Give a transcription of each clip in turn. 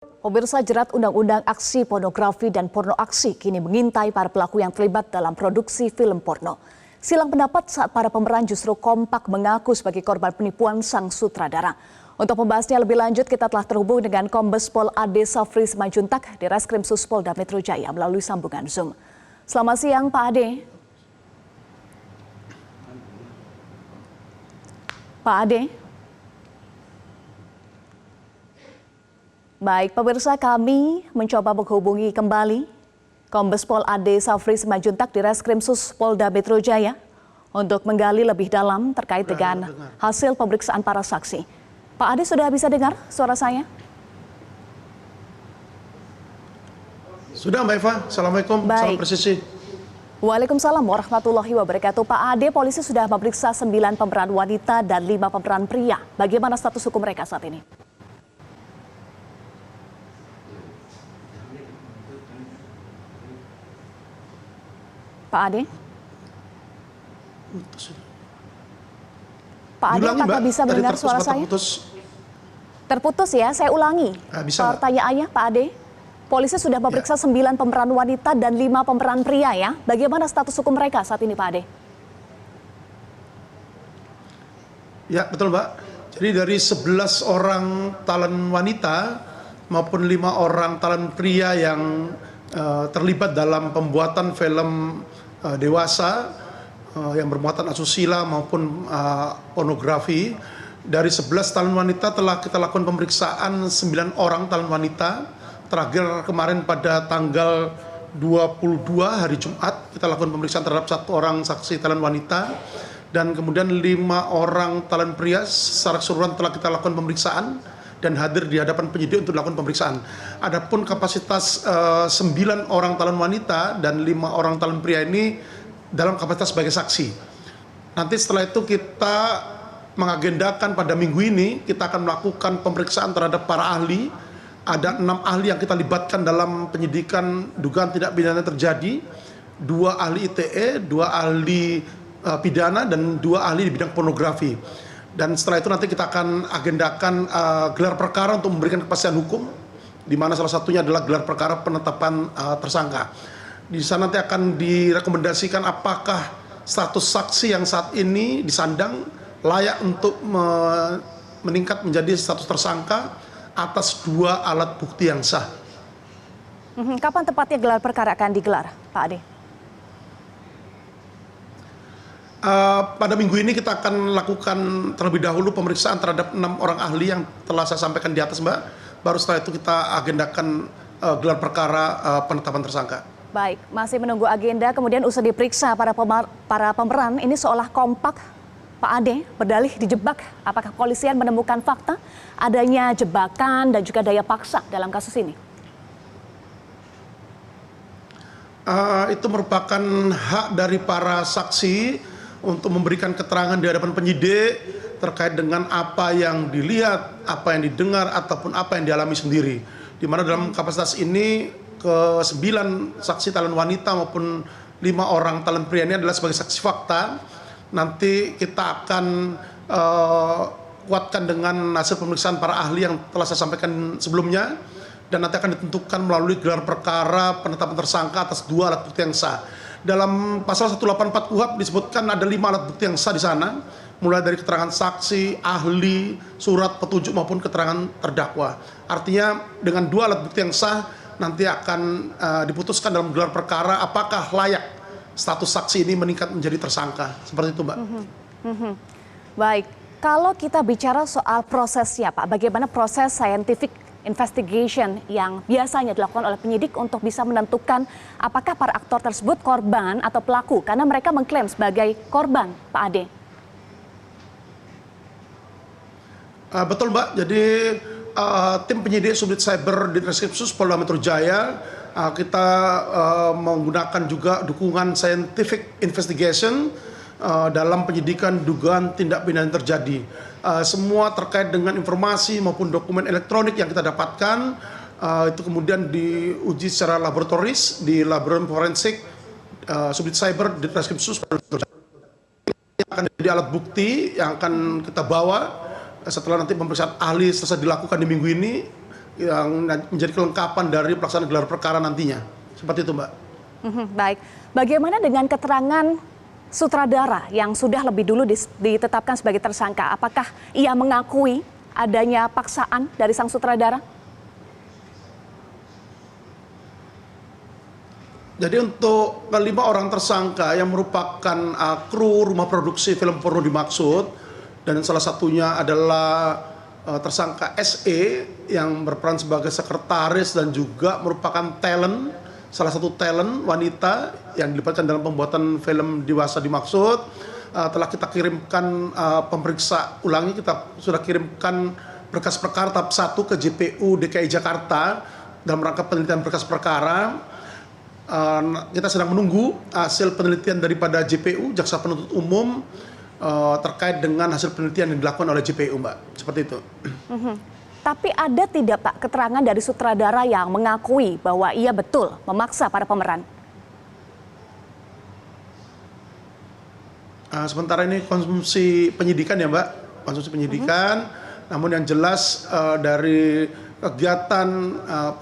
Pemirsa, jerat Undang-Undang Aksi Pornografi dan Porno Aksi kini mengintai para pelaku yang terlibat dalam produksi film porno. Silang pendapat saat para pemeran justru kompak mengaku sebagai korban penipuan sang sutradara. Untuk membahasnya lebih lanjut, kita telah terhubung dengan Kombes Pol Ade Safri Simanjuntak di Reskrim Polda Metro Jaya melalui sambungan Zoom. Selamat siang, Pak Ade. Pak Ade. Baik, pemirsa, kami mencoba menghubungi kembali Kombes Pol Ade Safri Simanjuntak di Reskrim Polda Metro Jaya untuk menggali lebih dalam terkait dengan hasil pemeriksaan para saksi. Pak Ade, sudah bisa dengar suara saya? Sudah, Mbak Eva. Assalamualaikum. Salam presisi. Waalaikumsalam warahmatullahi wabarakatuh. Pak Ade, polisi sudah memeriksa 9 pemeran wanita dan 5 pemeran pria. Bagaimana status hukum mereka saat ini? Pak Ade? Pak Ade, apakah bisa mendengar suara saya? Terputus ya, saya ulangi. Pertanyaannya, Pak Ade, polisi sudah memeriksa 9 pemeran wanita dan 5 pemeran pria ya. Bagaimana status hukum mereka saat ini, Pak Ade? Ya, betul, Mbak. Jadi dari 11 orang talent wanita maupun 5 orang talent pria yang terlibat dalam pembuatan film dewasa yang bermuatan asusila maupun pornografi. Dari 11 talent wanita telah kita lakukan pemeriksaan 9 orang talent wanita. Terakhir kemarin pada tanggal 22 hari Jumat kita lakukan pemeriksaan terhadap 1 orang saksi talent wanita, dan kemudian 5 orang talent pria secara keseluruhan telah kita lakukan pemeriksaan dan hadir di hadapan penyidik untuk dilakukan pemeriksaan. Adapun kapasitas 9 orang talent wanita dan 5 orang talent pria ini dalam kapasitas sebagai saksi. Nanti setelah itu kita mengagendakan pada minggu ini kita akan melakukan pemeriksaan terhadap para ahli. Ada 6 ahli yang kita libatkan dalam penyidikan dugaan tindak pidana terjadi, 2 ahli ITE, 2 ahli pidana, dan 2 ahli di bidang pornografi. Dan setelah itu nanti kita akan agendakan gelar perkara untuk memberikan kepastian hukum, di mana salah satunya adalah gelar perkara penetapan tersangka. Di sana nanti akan direkomendasikan apakah status saksi yang saat ini disandang layak untuk meningkat menjadi status tersangka atas 2 alat bukti yang sah. Kapan tepatnya gelar perkara akan digelar, Pak Ade? Pada minggu ini kita akan lakukan terlebih dahulu pemeriksaan terhadap 6 orang ahli yang telah saya sampaikan di atas, Mbak. Baru setelah itu kita agendakan gelar perkara penetapan tersangka. Baik, masih menunggu agenda. Kemudian usai diperiksa para pemeran ini seolah kompak, Pak Ade, berdalih dijebak. Apakah kepolisian menemukan fakta adanya jebakan dan juga daya paksa dalam kasus ini? Itu merupakan hak dari para saksi untuk memberikan keterangan di hadapan penyidik terkait dengan apa yang dilihat, apa yang didengar, ataupun apa yang dialami sendiri. Di mana dalam kapasitas ini ke-9 saksi talent wanita maupun 5 orang talent pria ini adalah sebagai saksi fakta. Nanti kita akan kuatkan dengan hasil pemeriksaan para ahli yang telah saya sampaikan sebelumnya, dan nanti akan ditentukan melalui gelar perkara penetapan tersangka atas 2 alat bukti yang sah. Dalam pasal 184 KUHP disebutkan ada 5 alat bukti yang sah di sana, mulai dari keterangan saksi, ahli, surat petunjuk maupun keterangan terdakwa. Artinya dengan 2 alat bukti yang sah nanti akan diputuskan dalam gelar perkara apakah layak status saksi ini meningkat menjadi tersangka. Seperti itu, Mbak. Baik, kalau kita bicara soal prosesnya, Pak, bagaimana proses scientific investigation yang biasanya dilakukan oleh penyidik untuk bisa menentukan apakah para aktor tersebut korban atau pelaku, karena mereka mengklaim sebagai korban, Pak Ade? Betul, Mbak. Jadi tim penyidik Subdit Cyber di Reskrim Polda Metro Jaya kita menggunakan juga dukungan scientific investigation dalam penyidikan dugaan tindak pidana yang terjadi. Semua terkait dengan informasi maupun dokumen elektronik yang kita dapatkan itu kemudian diuji secara laboratoris di laboratorium forensik Subdit Cyber di Reskrim Polda. Akan jadi alat bukti yang akan kita bawa setelah nanti pemeriksaan ahli selesai dilakukan di minggu ini, yang menjadi kelengkapan dari pelaksanaan gelar perkara nantinya. Seperti itu, Mbak. Baik, bagaimana dengan keterangan sutradara yang sudah lebih dulu ditetapkan sebagai tersangka? Apakah ia mengakui adanya paksaan dari sang sutradara? Jadi untuk kelima orang tersangka yang merupakan kru rumah produksi film porno dimaksud, dan salah satunya adalah tersangka SE yang berperan sebagai sekretaris dan juga merupakan talent, salah satu talent wanita yang dilibatkan dalam pembuatan film dewasa dimaksud. Telah kita kirimkan pemeriksa ulangi, kita sudah kirimkan berkas perkara tahap 1 ke JPU DKI Jakarta dalam rangka penelitian berkas perkara. Kita sedang menunggu hasil penelitian daripada JPU, Jaksa Penuntut Umum, terkait dengan hasil penelitian yang dilakukan oleh JPU, Mbak. Seperti itu. Tapi ada tidak, Pak, keterangan dari sutradara yang mengakui bahwa ia betul memaksa para pemeran? Sementara ini konsumsi penyidikan ya, Mbak. Konsumsi penyidikan. Namun yang jelas dari kegiatan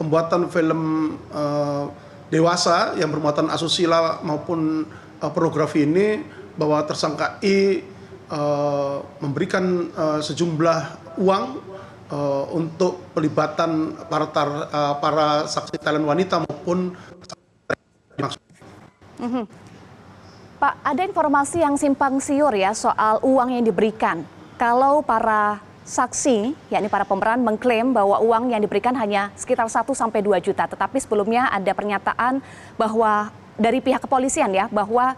pembuatan film dewasa yang bermuatan asusila maupun pornografi ini, bahwa tersangka I memberikan sejumlah uang untuk pelibatan para saksi talent wanita maupun Pak, ada informasi yang simpang siur ya soal uang yang diberikan. Kalau para saksi, yakni para pemeran, mengklaim bahwa uang yang diberikan hanya sekitar 1 sampai 2 juta. Tetapi sebelumnya ada pernyataan bahwa dari pihak kepolisian ya, bahwa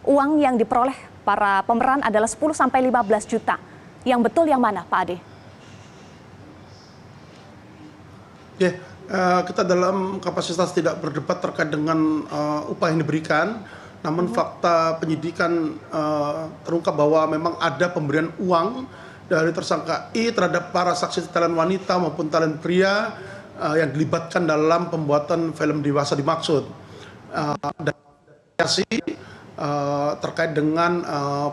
uang yang diperoleh para pemeran adalah 10 sampai 15 juta. Yang betul yang mana, Pak Ade? Ya, kita dalam kapasitas tidak berdebat terkait dengan upah yang diberikan. Namun fakta penyidikan terungkap bahwa memang ada pemberian uang dari tersangka I terhadap para saksi talent wanita maupun talent pria yang dilibatkan dalam pembuatan film dewasa dimaksud. Dan terkait dengan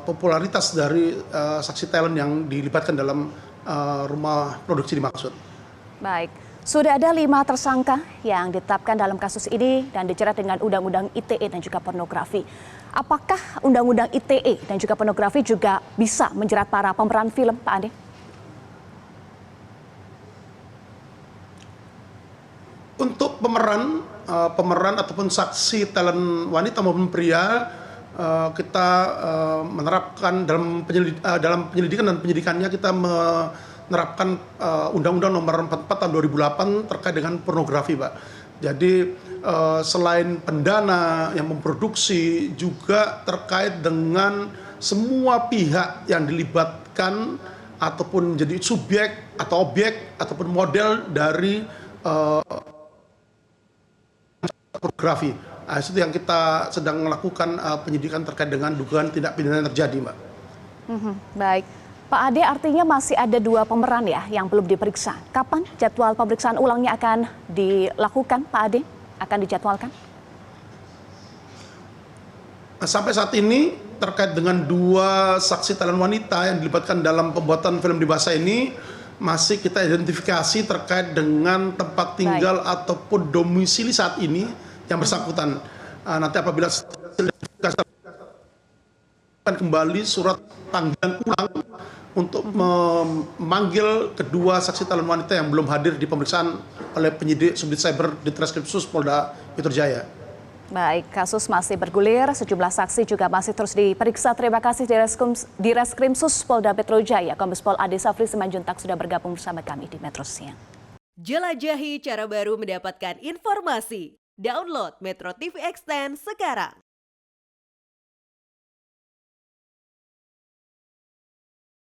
popularitas dari saksi talent yang dilibatkan dalam rumah produksi dimaksud. Baik, sudah ada 5 tersangka yang ditetapkan dalam kasus ini dan dijerat dengan Undang-Undang ITE dan juga pornografi. Apakah Undang-Undang ITE dan juga pornografi juga bisa menjerat para pemeran film, Pak Ade? Untuk pemeran ataupun saksi talent wanita maupun pria, kita menerapkan dalam penyelidikan dan penyidikannya, kita menerapkan Undang-Undang Nomor 44 Tahun 2008 terkait dengan pornografi, Pak. Jadi selain pendana yang memproduksi, juga terkait dengan semua pihak yang dilibatkan ataupun jadi subjek atau objek ataupun model dari pornografi. Itu yang kita sedang melakukan penyidikan terkait dengan dugaan tindak pidana yang terjadi, Mbak. Baik. Pak Ade, artinya masih ada 2 pemeran ya yang belum diperiksa. Kapan jadwal pemeriksaan ulangnya akan dilakukan, Pak Ade? Akan dijadwalkan? Sampai saat ini terkait dengan 2 saksi talent wanita yang dilibatkan dalam pembuatan film dewasa ini, masih kita identifikasi terkait dengan tempat tinggal ataupun domisili saat ini yang bersangkutan. Nanti apabila akan kembali surat panggilan ulang untuk memanggil kedua saksi talent wanita yang belum hadir di pemeriksaan oleh penyidik Subdit Cyber Ditreskrimsus Polda Metro Jaya. Baik, kasus masih bergulir, sejumlah saksi juga masih terus diperiksa. Terima kasih Ditreskrimsus Polda Metro Jaya, Kombes Pol Ade Safri Simanjuntak sudah bergabung bersama kami di Metro Siang. Jelajahi cara baru mendapatkan informasi. Download Metro TV Extend sekarang.